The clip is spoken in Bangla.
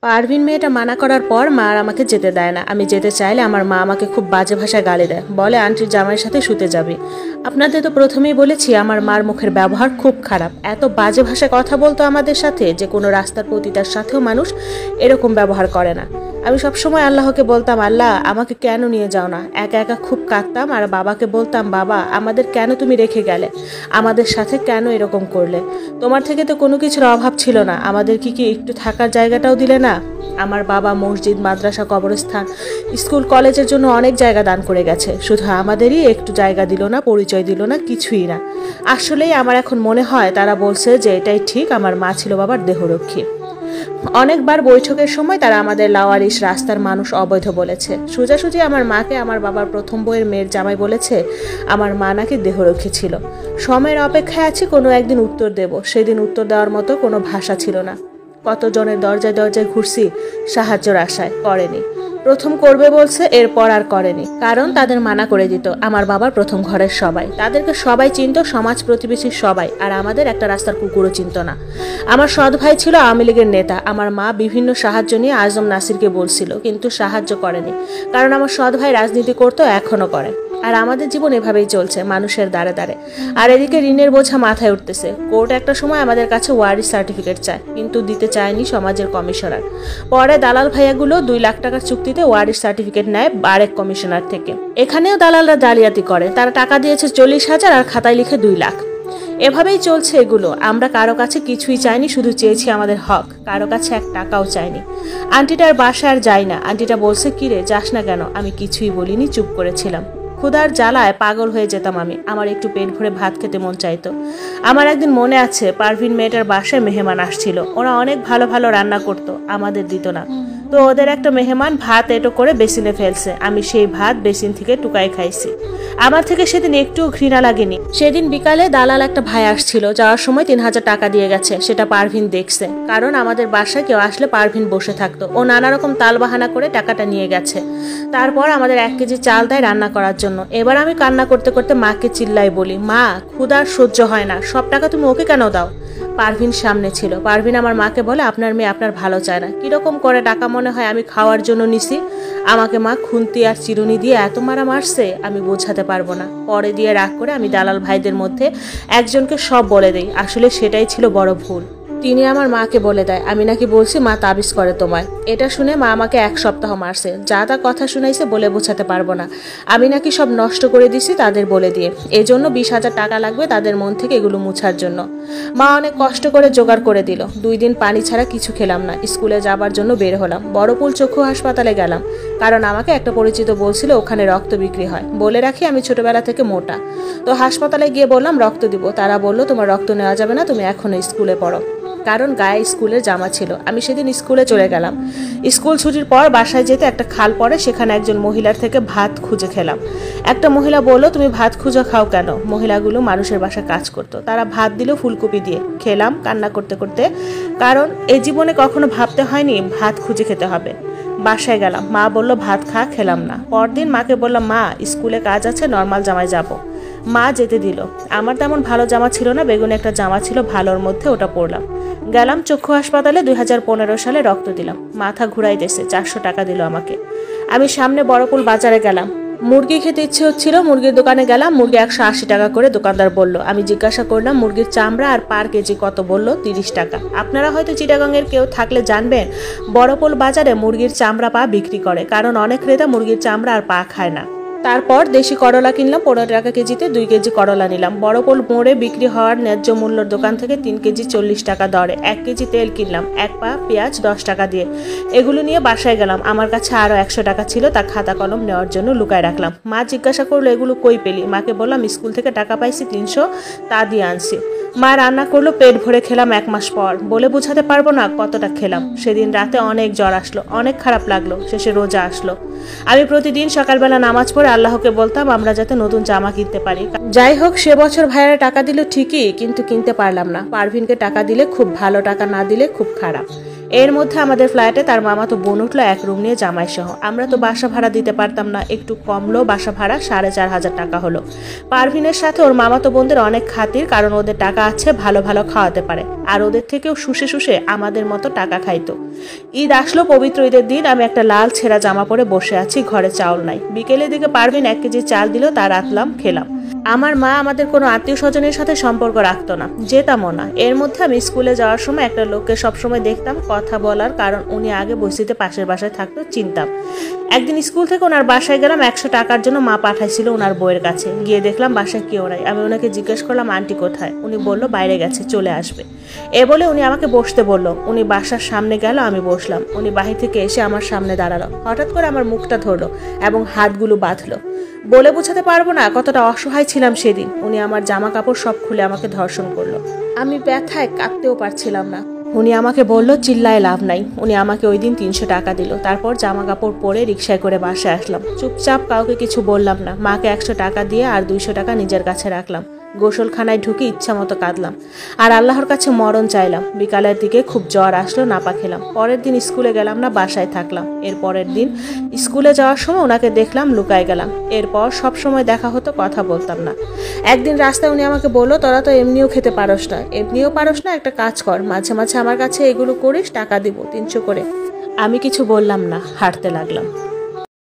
পারভিন মেয়েটা মানা করার পর মা আর আমাকে যেতে দেয় না। আমি যেতে চাইলে আমার মা আমাকে খুব বাজে ভাষায় গালি দেয়, বলে আন্টির জামাইয়ের সাথে শুতে যাবি। আপনাদের তো প্রথমেই বলেছি আমার মার মুখের ব্যবহার খুব খারাপ। এত বাজে ভাষায় কথা বলতো আমাদের সাথে যে কোনো রাস্তার পতিতার সাথেও মানুষ এরকম ব্যবহার করে না। আমি সবসময় আল্লাহকে বলতাম, আল্লাহ আমাকে কেন নিয়ে যাও না। একা একা খুব কাঁদতাম আর বাবাকে বলতাম, বাবা আমাদের কেন তুমি রেখে গেলে, আমাদের সাথে কেন এরকম করলে। তোমার থেকে তো কোনো কিছুর অভাব ছিল না, আমাদের কি একটু থাকার জায়গাটাও দিলে না। আমার বাবা মসজিদ, মাদ্রাসা, কবরস্থান, স্কুল, কলেজের জন্য অনেক জায়গা দান করে গেছে, শুধু আমাদেরই একটু জায়গা দিল না, পরিচয় দিল না, কিছুই না। আসলেই আমার এখন মনে হয় তারা বলছে যে এটাই ঠিক, আমার মা ছিল বাবার দেহরক্ষী। অনেকবার বৈঠকের সময় তারা আমাদের লাওয়ারিশ, রাস্তার মানুষ, অবৈধ বলেছে। সোজাসুজি আমার মাকে আমার বাবার প্রথম বউয়ের মেয়ের জামাই বলেছে আমার মা নাকি দেহরক্ষী ছিল। সময়ের অপেক্ষায় আছি, কোনো একদিন উত্তর দেব। সেদিন উত্তর দেওয়ার মতো কোনো ভাষা ছিল না। কতজনের দরজায় দরজায় ঘুরছি সাহায্যের আশায়, করেনি। প্রথম করবে বলছে, এরপর আর করেনি, কারণ তাদের মানা করে দিত আমার বাবার প্রথম ঘরের সবাই। তাদেরকে সবাই চিনত, সমাজ প্রতিবেশীর সবাই, আর আমাদের একটা রাস্তার কুকুরও চিনত না। আমার সৎ ভাই ছিল আওয়ামী লীগের নেতা। আমার মা বিভিন্ন সাহায্য নিয়ে আজম নাসিরকে বলছিল, কিন্তু সাহায্য করেনি, কারণ আমার সৎ ভাই রাজনীতি করতো, এখনো করে। আর আমাদের জীবন এভাবেই চলছে, মানুষের দ্বারে দ্বারে। আর এদিকে ঋণের বোঝা মাথায় উঠতেছে। কোর্ট একটা সময় আমাদের কাছে ওয়ারিশ সার্টিফিকেট চায়, কিন্তু দিতে চায়নি সমাজের কমিশনার। পরে দালাল ভাইয়াগুলো 2 লাখ টাকার চুক্তিতে ওয়ারিশ সার্টিফিকেট নেয় আরেক কমিশনার থেকে। এখানেও দালালরা জালিয়াতি করে, তারা টাকা দিয়েছে 40,000 আর খাতায় লিখে 2 লাখ। এভাবেই চলছে এগুলো। আমরা কারো কাছে কিছুই চাইনি, শুধু চেয়েছি আমাদের হক। কারো কাছে 1 টাকাও চাইনি। আন্টিটার বাসায় আর যাই না। আন্টিটা বলছে, কিরে যাস না কেন? আমি কিছুই বলিনি, চুপ করেছিলাম। ক্ষুধার জ্বালায় পাগল হয়ে যেতাম আমি, আমার একটু পেট ভরে ভাত খেতে মন চাইতো। আমার একদিন মনে আছে, পারভিন মেয়েটার বাসায় মেহমান আসছিল। ওরা অনেক ভালো ভালো রান্না করতো, আমাদের দিত না। তো ওদের একটা মেহমান ভাত এটো করে বেসিনে ফেলছে, আমি সেই ভাত বেসিন থেকে টুকাই খাইছি। আমার থেকে সেদিন একটুও ঘৃণা লাগেনি। সেদিন বিকালে দালাল একটা ভাই আসছিল, যাওয়ার সময় 3,000 টাকা দিয়ে গেছে। সেটা পারভিন দেখছে, কারণ আমাদের বাসায় কেউ আসলে পারভিন বসে থাকতো। ও নানা রকম তালবাহানা করে টাকাটা নিয়ে গেছে। তারপর আমাদের 1 কেজি চাল দেয় রান্না করার জন্য। এবার আমি কান্না করতে করতে মাকে চিল্লাই বলি, মা ক্ষুধার সহ্য হয় না, সব টাকা তুমি ওকে কেন দাও? পারভিন সামনে ছিল। পারভিন আমার মাকে বলে, আপনার মেয়ে আপনার ভালো চায় না। কিরকম করে টাকা মনে হয় আমি খাওয়ার জন্য নিছি? আমাকে মা খুন্তি আর চিরুনি দিয়ে এত মারা মারছে আমি বোঝাতে পারবো না। পরে দিয়ে রাগ করে আমি দালাল ভাইদের মধ্যে একজনকে সব বলে দেই। আসলে সেটাই ছিল বড় ভুল। তিনি আমার মাকে বলে দেয় আমি নাকি বলছি মা তাবিজ করে তোমায়। এটা শুনে মা আমাকে 1 সপ্তাহ মারছে। যা তা কথা শুনাইছে, বলে বোঝাতে পারবো না। আমি নাকি সব নষ্ট করে দিছি তাদের বলে দিয়ে। এজন্য 20,000 টাকা লাগবে তাদের মন থেকে এগুলো মুছার জন্য। মা অনেক কষ্ট করে জোগাড় করে দিল। 2 দিন পানি ছাড়া কিছু খেলাম না। স্কুলে যাবার জন্য বের হলাম। বড়পুল চক্ষু হাসপাতালে গেলাম, কারণ আমাকে একটা পরিচিত বলছিল ওখানে রক্ত বিক্রি হয়। বলে রাখি আমি ছোটবেলা থেকে মোটা। তো হাসপাতালে গিয়ে বললাম রক্ত দিব। তারা বলল তোমার রক্ত নেওয়া যাবে না, তুমি এখনো স্কুলে পড়ো। কারণ গায়ে স্কুলের জামা ছিল। আমি সেদিন স্কুলে চলে গেলাম। স্কুল ছুটির পর বাসায় যেতে একটা খাল পড়ে, সেখানে একজন মহিলার থেকে ভাত খুঁজে খেলাম। একটা মহিলা বলল, তুমি ভাত খুঁজে খাও কেন? মহিলাগুলো মানুষের বাসায় কাজ করতো। তারা ভাত দিল ফুলকপি দিয়ে। খেলাম কান্না করতে করতে, কারণ এই জীবনে কখনো ভাবতে হয়নি ভাত খুঁজে খেতে হবে। বাসায় গেলাম, মা বলল ভাত খা, খেলাম না। পরদিন মাকে বললাম, মা স্কুলে কাজ আছে, নর্মাল জামায় যাব। মা যেতে দিল। আমার তেমন ভালো জামা ছিল না, বেগুনে একটা জামা ছিল ভালোর মধ্যে, ওটা পরলাম। গেলাম চক্ষু হাসপাতালে। 2015 সালে রক্ত দিলাম। মাথা ঘুরাই দিয়েছে। 400 টাকা দিল আমাকে। আমি সামনে বড়পুল বাজারে গেলাম। মুরগি খেতে ইচ্ছে হচ্ছিল, মুরগির দোকানে গেলাম। মুরগি 180 টাকা করে দোকানদার বলল। আমি জিজ্ঞাসা করলাম মুরগির চামড়া আর পার কেজি কত? বলল 30 টাকা। আপনারা হয়তো চিটাগাংয়ের কেউ থাকলে জানবেন, বড়পুল বাজারে মুরগির চামড়া পা বিক্রি করে, কারণ অনেক ক্রেতা মুরগির চামড়া আর পা খায় না। তারপর দেশি করলা কিনলাম 15 টাকা কেজিতে। 2 কেজি করলা নিলাম। বড়পোল মোড়ে বিক্রি হওয়ার ন্যায্য মূল্যর দোকান থেকে 3 কেজি 40 টাকা দরে 1 কেজি তেল কিনলাম। 1 পা পেঁয়াজ 10 টাকা দিয়ে। এগুলো নিয়ে বাসায় গেলাম। আমার কাছে আরো 100 টাকা ছিল, তা খাতা কলম নেওয়ার জন্য লুকায় রাখলাম। মা জিজ্ঞাসা করলো এগুলো কই পেলি? মাকে বললাম স্কুল থেকে টাকা পাইছি 300, তা দিয়ে আনছি। মা রান্না করলো, পেট ভরে খেলাম 1 মাস পর। বলে বোঝাতে পারবো না কতটা খেলাম। সেদিন রাতে অনেক জ্বর আসলো, অনেক খারাপ লাগলো। শেষে রোজা আসলো। আমি প্রতিদিন সকালবেলা নামাজ পড়ে আল্লাহকে বলতাম আমরা যাতে নতুন জামা কিনতে পারি। যাই হোক, সে বছর ভাইয়ারা টাকা দিল ঠিকই, কিন্তু কিনতে পারলাম না। পারভিনকে টাকা দিলে খুব ভালো, টাকা না দিলে খুব খারাপ। এর মধ্যে আমাদের ফ্ল্যাটে তার মামাতো বোন উঠলো এক রুম নিয়ে জামাই সহ। আমরা তো বাসা ভাড়া দিতে পারতাম না, একটু কমলো বাসা ভাড়া 4,500 টাকা হলো। পারভিনের সাথে ওর মামাতো বোনদের অনেক খাতির, কারণ ওদের টাকা আছে, ভালো ভালো খাওয়াতে পারে, আর ওদের থেকেও শুষে শুষে আমাদের মতো টাকা খাইতো। ঈদ আসলো, পবিত্র ঈদের দিন আমি একটা লাল ছেঁড়া জামা পরে বসে আছি, ঘরে চাউল নাই। বিকেলের দিকে পারভিন 1 কেজি চাল দিল, তা রাখলাম, খেলাম। আমার মা আমাদের কোনো আত্মীয় স্বজনের সাথে সম্পর্ক রাখতো না, যেতামও না। এর মধ্যে আমি স্কুলে যাওয়ার সময় একটা লোককে সবসময় দেখতাম, কথা বলার কারণ উনি আগে বস্তিতে পাশের বাসায় থাকতো, চিনতাম। একদিন স্কুল থেকে ওনার বাসায় গেলাম, 100 টাকার জন্য মা পাঠাইছিল ওনার বইয়ের কাছে। গিয়ে দেখলাম বাসায় কেউ নাই। আমি ওনাকে জিজ্ঞেস করলাম, আন্টি কোথায়? উনি বলল বাইরে গেছে, চলে আসবে। এ বলে উনি আমাকে বসতে বলল। উনি বাসার সামনে গেল, আমি বসলাম। উনি বাহির থেকে এসে আমার সামনে দাঁড়ালো, হঠাৎ করে আমার মুখটা ধরলো এবং হাতগুলো বাঁধলো। বলে বোঝাতে পারবো না কতটা অসহায় ছিলাম সেদিন। উনি আমার জামা কাপড় সব খুলে আমাকে ধর্ষণ করলো। আমি ব্যথায় কাঁদতেও পারছিলাম না। উনি আমাকে বলল চিল্লায় লাভ নাই। উনি আমাকে ওই দিন 300 টাকা দিল। তারপর জামা কাপড় পরে রিক্সায় করে বাসায় আসলাম। চুপচাপ কাউকে কিছু বললাম না। মাকে 100 টাকা দিয়ে আর 200 টাকা নিজের কাছে রাখলাম। গোসলখানায় ঢুকে ইচ্ছা মতো কাঁদলাম আর আল্লাহর কাছে মরণ চাইলাম। বিকালের দিকে খুব জ্বর আসলো, নাপা খেলাম। পরের দিন স্কুলে গেলাম না, বাসায় থাকলাম। এর পরের দিন স্কুলে যাওয়ার সময় ওনাকে দেখলাম, লুকায় গেলাম। এরপর সব সময় দেখা হতো, কথা বলতাম না। একদিন রাস্তায় উনি আমাকে বললো, তোরা তো এমনিও খেতে পারস না, এমনিও পারস না, একটা কাজ কর, মাঝে মাঝে আমার কাছে এগুলো করিস, টাকা দিব 300 করে। আমি কিছু বললাম না, হাঁটতে লাগলাম।